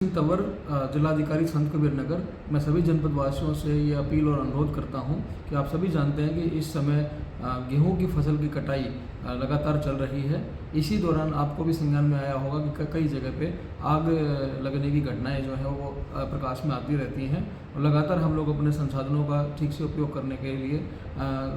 तंवर जिलाधिकारी संत कबीर नगर। मैं सभी जनपद वासियों से ये अपील और अनुरोध करता हूँ कि आप सभी जानते हैं कि इस समय गेहूं की फसल की कटाई लगातार चल रही है। इसी दौरान आपको भी संज्ञान में आया होगा कि कई जगह पे आग लगने की घटनाएं जो है वो प्रकाश में आती रहती हैं और लगातार हम लोग अपने संसाधनों का ठीक से उपयोग करने के लिए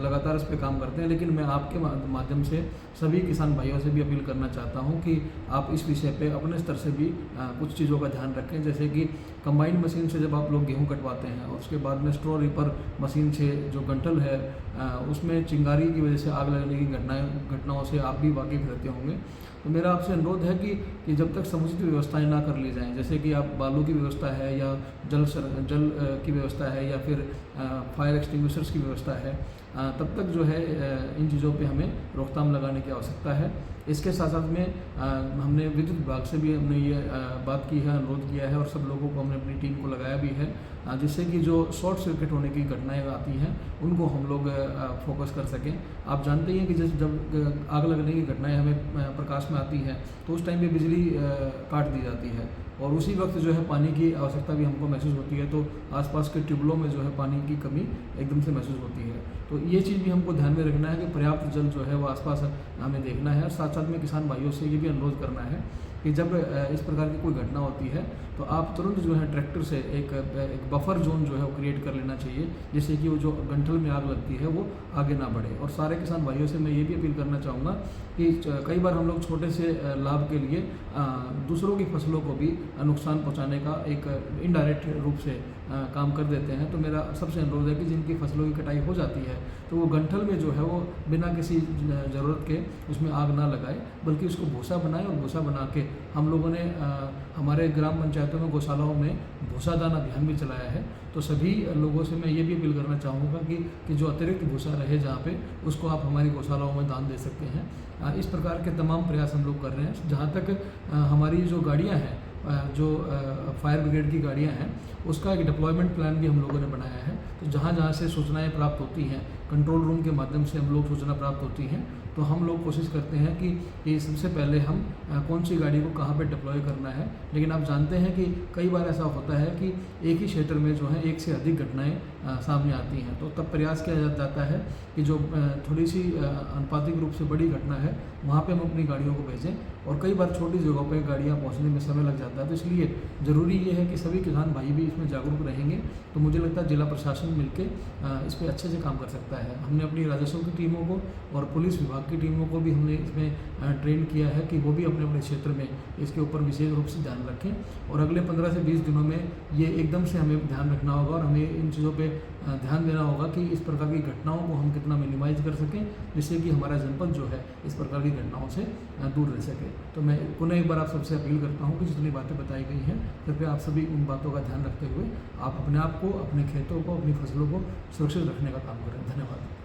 लगातार इस पर काम करते हैं। लेकिन मैं आपके माध्यम से सभी किसान भाइयों से भी अपील करना चाहता हूं कि आप इस विषय पे अपने स्तर से भी कुछ चीज़ों का ध्यान रखें। जैसे कि कंबाइन मशीन से जब आप लोग गेहूं कटवाते हैं और उसके बाद में स्ट्रॉ रीपर मशीन से जो गंठल है उसमें चिंगारी की वजह से आग लगने की घटनाओं से आप भी वाकिफ रहते होंगे। तो मेरा आपसे अनुरोध है कि जब तक समुचित व्यवस्थाएं ना कर ली जाएं, जैसे कि आप बालू की व्यवस्था है या जल की व्यवस्था है या फिर फायर एक्सटिंग्विशर्स की व्यवस्था है, तब तक जो है इन चीज़ों पे हमें रोकथाम लगाने की आवश्यकता है। इसके साथ साथ में हमने विद्युत विभाग से भी हमने ये बात की है, अनुरोध किया है और सब लोगों को हमने अपनी टीम को लगाया भी है, जिससे कि जो शॉर्ट सर्किट होने की घटनाएं आती हैं उनको हम लोग फोकस कर सकें। आप जानते ही हैं कि जब आग लगने की घटनाएं हमें प्रकाश में आती हैं तो उस टाइम पे बिजली काट दी जाती है और उसी वक्त जो है पानी की आवश्यकता भी हमको महसूस होती है, तो आसपास के ट्यूबलों में जो है पानी की कमी एकदम से महसूस होती है। तो ये चीज़ भी हमको ध्यान में रखना है कि पर्याप्त जल जो है वो आसपास हमें देखना है। और साथ साथ में किसान भाइयों से ये भी अनुरोध करना है कि जब इस प्रकार की कोई घटना होती है तो आप तुरंत जो है ट्रैक्टर से एक बफर जोन जो है वो क्रिएट कर लेना चाहिए, जिससे कि वो जो गंठल में आग लगती है वो आगे ना बढ़े। और सारे किसान भाइयों से मैं ये भी अपील करना चाहूँगा कि कई बार हम लोग छोटे से लाभ के लिए दूसरों की फसलों को भी नुकसान पहुँचाने का एक इनडायरेक्ट रूप से काम कर देते हैं। तो मेरा सबसे अनुरोध है कि जिनकी फसलों की कटाई हो जाती है तो वो गंठल में जो है वो बिना किसी ज़रूरत के उसमें आग ना लगाए, बल्कि उसको भूसा बनाए और भूसा बना के हम लोगों ने हमारे ग्राम पंचायतों में गौशालाओं में भूसा दान अभियान भी चलाया है। तो सभी लोगों से मैं ये भी अपील करना चाहूँगा कि जो अतिरिक्त भूसा रहे जहाँ पे उसको आप हमारी गौशालाओं में दान दे सकते हैं। इस प्रकार के तमाम प्रयास हम लोग कर रहे हैं। जहाँ तक हमारी जो गाड़ियाँ हैं, जो फायर ब्रिगेड की गाड़ियाँ हैं, उसका एक डिप्लॉयमेंट प्लान भी हम लोगों ने बनाया है। तो जहाँ जहाँ से सूचनाएं प्राप्त होती हैं, कंट्रोल रूम के माध्यम से हम लोग सूचना प्राप्त होती हैं, तो हम लोग कोशिश करते हैं कि सबसे पहले हम कौन सी गाड़ी को कहाँ पे डिप्लॉय करना है। लेकिन आप जानते हैं कि कई बार ऐसा होता है कि एक ही क्षेत्र में जो है एक से अधिक घटनाएं सामने आती हैं, तो तब प्रयास किया जाता है कि जो थोड़ी सी अनुपातिक रूप से बड़ी घटना है वहाँ पे हम अपनी गाड़ियों को भेजें। और कई बार छोटी जगहों पे गाड़ियाँ पहुँचने में समय लग जाता है, तो इसलिए ज़रूरी ये है कि सभी किसान भाई भी इसमें जागरूक रहेंगे तो मुझे लगता है जिला प्रशासन मिलके इस पर अच्छे से काम कर सकता है। हमने अपनी राजस्व की टीमों को और पुलिस विभाग की टीमों को भी हमने इसमें ट्रेन किया है कि वो भी अपने अपने क्षेत्र में इसके ऊपर विशेष रूप से ध्यान रखें। और अगले 15 से 20 दिनों में ये एकदम से हमें ध्यान रखना होगा और हमें इन चीज़ों पे ध्यान देना होगा कि इस प्रकार की घटनाओं को हम कितना मिनिमाइज कर सकें, जिससे कि हमारा जनपद जो है इस प्रकार की घटनाओं से दूर रह सके। तो मैं पुनः एक बार आप सबसे अपील करता हूँ कि जितनी बातें बताई गई हैं कृपया आप सभी उन बातों का ध्यान रखते हुए आप अपने आप को, अपने खेतों को, अपनी फसलों को सुरक्षित रखने का काम करें। धन्यवाद।